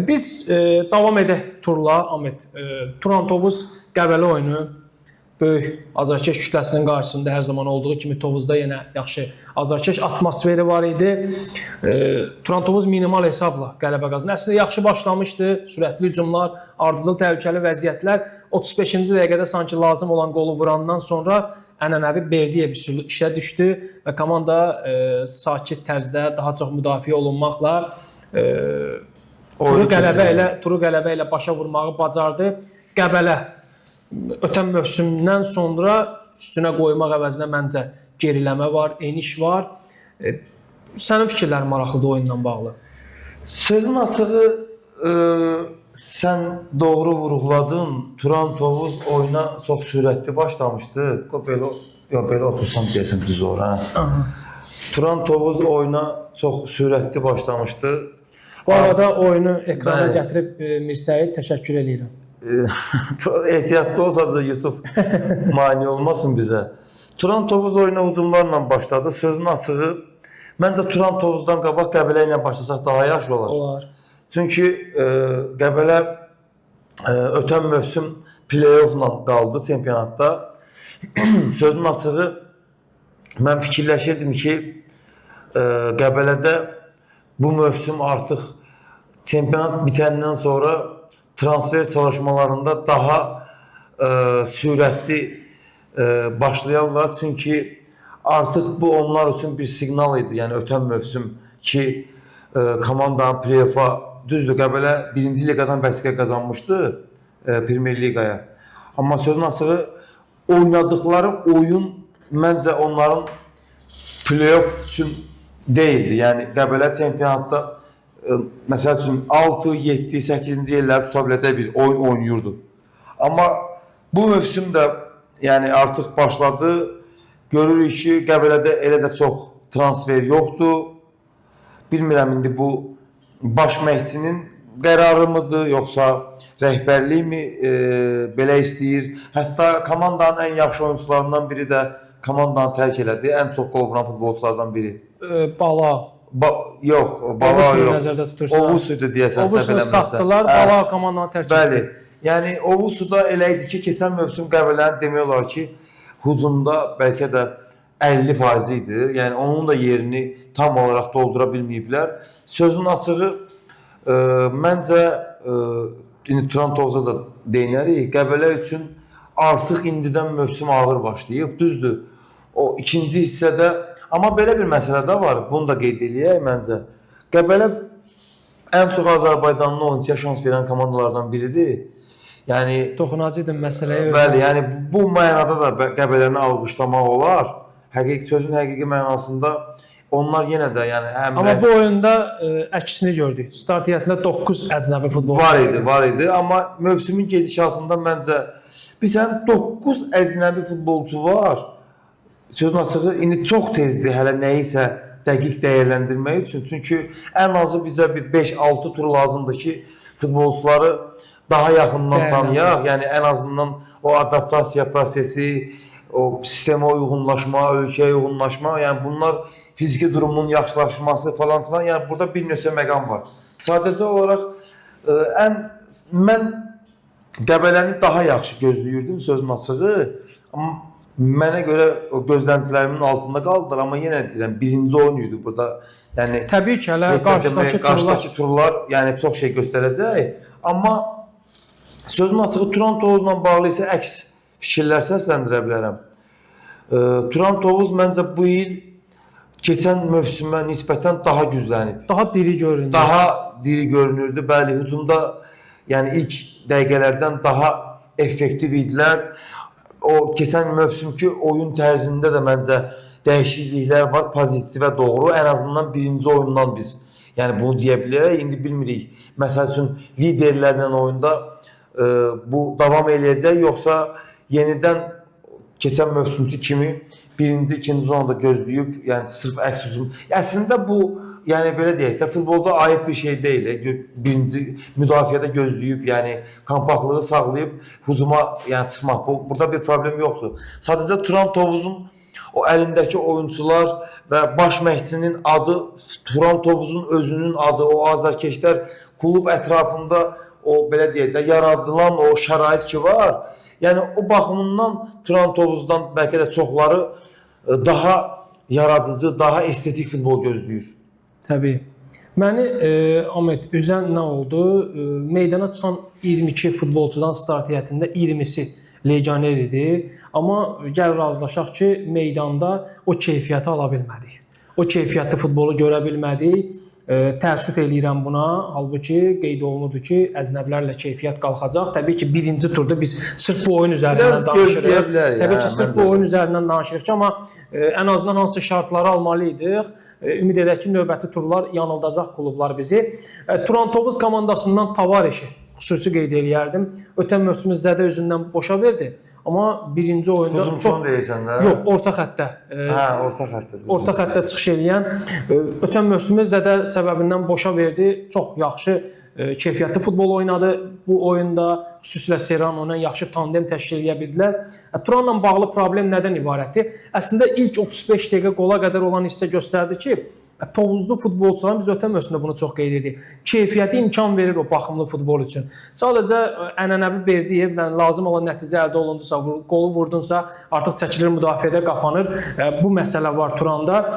Biz davam edək turla, Ahmet. Turan Tovuz Qəbələ oyunu böyük azarkeş kütləsinin qarşısında hər zaman olduğu kimi Tovuzda yenə yaxşı azarkeş atmosferi var idi. Turan Tovuz minimal hesabla qələbə qazandı. Əslində yaxşı başlamışdı, sürətli hücumlar, ardıcıl təhlükəli vəziyyətlər. 35-ci dəqiqədə sanki lazım olan qolu vurandan sonra ənənəvi Berdiyev üsulu işə düşdü və komanda sakit tərzdə daha çox müdafiə olunmaqla turu qələbə ilə başa vurmağı bacardı. Qəbələ ötən mövsümdən sonra üstünə qoymaq əvəzinə məncə geriləmə var, eniş var. Sənin fikirlərin maraqlıdır oyunla bağlı. Sözün açığı sən doğru vurğuladın. Turan Tovuz oyuna çox sürətli başlamışdı. Belə otursam deyəsən düz olur. Turan Tovuz oyuna çox sürətli başlamışdı. Bu arada oyunu ekrana gətirib Mirsəyə təşəkkür edirəm. Ehtiyatlı olsa da YouTube mani olmasın bizə. Turan Tovuz oyuna hücumlarla başladı. Sözün açığı, məncə Turan Tovuzdan qabaq Qəbələ ilə başlasaq daha yaxşı olar. Olar. Çünki Qəbələ ötən mövsüm play-offla qaldı çempionatda. Sözün açığı, mən fikirləşirdim ki, Qəbələdə bu mövsüm artıq çempionat bitəndən sonra transfer çalışmalarında daha sürətli başlayarlar. Çünki artıq bu onlar üçün bir siqnal idi. Yəni ötən mövsüm ki, komandanın play-offa, düzdür, Qəbələ 1-ci liqadan vəsiqə qazanmışdı Premier Liqaya. Amma sözün açığı, oynadıkları oyun məncə onların play-off üçün deyildi. Yəni Qəbələ çempionatda məsəl üçün 6, 7, 8-ci yerləri tuta biləcək bir oyun oynayırdı. Amma bu mövsüm də yəni artıq başladı. Görürük ki, Qəbələdə elə də çox transfer yoxdur. Bilmirəm indi bu baş məşqçinin qərarı mıdır, yoxsa rəhbərlik mi belə istəyir. Hətta komandanın ən yaxşı oyuncularından biri də komandanı tərk elədi. Ən çox qol vuran futbolçulardan biri. Bala. Yox, Bala yox. Nəzərdə tutursan. Ovusu'ydu deyəsən. Ovusunu satdılar, Bala komandanı tərk etdi. Bəli. Yəni Ovusu da elə idi ki, keçən mövsüm Qəbələnin demək olar ki, hücumda bəlkə də 50% idi. Yəni onun da yerini tam olaraq doldura bilməyiblər. Sözün açığı, məncə indi Turan Tovuza da deyinərik. Qəbələ üçün artıq indidən mövsüm ağır başlayıb. Düzdür. O ikinci hissədə, amma belə bir məsələ də var. Bunu da qeyd eləyək məncə. Qəbələ ən çox Azərbaycanlı oyuncuya şans verən komandalardan biridir. Yəni toxunacaqdım məsələyə. Bəli, yəni bu mənada da Qəbələni alqışlamaq olar. Sözün həqiqi mənasında onlar yenə də yəni amma bu oyunda əksini gördük. Start heyətində 9 əcnəbi futbolçu var idi, amma mövsümün gedişatında məncə bizən 9 əcnəbi futbolçu var. Sözün açığı indi çox tezdir hələ nəyisə dəqiq dəyərləndirmək üçün. Çünki ən azı bizə bir 5-6 tur lazımdır ki, futbolçuları daha yaxından tanıyaq. Yəni ən azından o adaptasiya prosesi, o sistemə uyğunlaşma, ölkəyə uyğunlaşma, yəni bunlar fiziki durumun yaxşılaşması falan filan, yəni burada bir nösə məqam var. Sadəcə olaraq mən Qəbələni daha yaxşı gözləyirdim sözün açığı. Amma mənə görə o gözləntilərimin altında qaldılar, amma yenə deyirəm, birinci oyun idi burada. Yəni təbii ki, hələ qarşıdakı turlar yəni çox şey göstərəcək. Amma sözün açığı Turan Tovuzla bağlı isə əks fikirlər səsləndirə bilərəm. Turan Tovuz məncə bu il keçən mövsümə nisbətən daha güclənib. Daha diri görünürdü. Daha diri görünürdü. Bəli, hücumda yəni ilk dəqiqələrdən daha effektiv idilər. O keçən mövsümki oyun tərzində də məncə dəyişikliklər var, pozitivə doğru. Ən azından birinci oyundan biz yəni bunu deyə bilərək. İndi bilmirik. Məsəl üçün liderlərlə oyunda bu davam eləyəcək, yoxsa yenidən keçən mövsümki kimi birinci, ikinci zonada gözləyib, yəni sırf əks hücum. Əslində bu, yəni belə deyək də, futbolda ayıb bir şey deyil. Birinci müdafiədə gözləyib, yəni kompaktlığı sağlayıb hücuma yəni çıxmaq. Burada bir problem yoxdur. Sadəcə Turan Tovuzun o əlindəki oyuncular və baş məşqçinin adı, Turan Tovuzun özünün adı, o azarkeşlər klub ətrafında o belə deyək də yaradılan o şərait ki var. Yəni o baxımından Turan Tovuzdan bəlkə də çoxları daha yaradıcı, daha estetik futbol gözləyir. Təbii. Məni Ahmet üzən nə oldu? Meydana çıxan 22 futbolçudan start heyətində 20-si legioner idi. Amma gəl razılaşaq ki, meydanda o keyfiyyəti ala bilmədik. O keyfiyyətli futbolu görə bilmədik. Təəssüf eləyirəm buna. Halbuki qeyd olunurdu ki, əcnəbilərlə keyfiyyət qalxacaq. Təbii ki, birinci turda biz sırf bu oyun üzərindən danışırıq. Təbii ki, sırf bu oyun üzərindən danışırıq ki, amma ən azından hansı şartları almalıydıq. Ümid edək ki, növbəti turlar yanıldacaq klublar bizi. Turan Tovuz komandasından Tavareşi xüsusi qeyd eləyərdim. Ötən mövsümü Zədə özündən boşa verdi. Amma birinci oyunda çox yox, orta xəttdə. Orta xəttdə çıxış eləyən ötən mövsümü Zədə səbəbindən boşa verdi. Çox yaxşı keyfiyyətli futbol oynadı. Bu oyunda xüsusilə Serrano ilə yaxşı tandem təşkil edə bildilər. Turanla bağlı problem nədən ibarətdir? Əslində ilk 35 dəqiqə qola qədər olan hissə göstərdi ki, Tovuzlu futbolçuların biz ötən mövsümdə bunu çox qeyd edirik. Keyfiyyəti imkan verir o baxımlı futbol üçün. Sadəcə ənənəvi Berdiyevlə lazım olan nəticə əldə olundusa, qolu vurdunsa, artıq çəkilir müdafiədə qapanır. Bu məsələ var Turanda.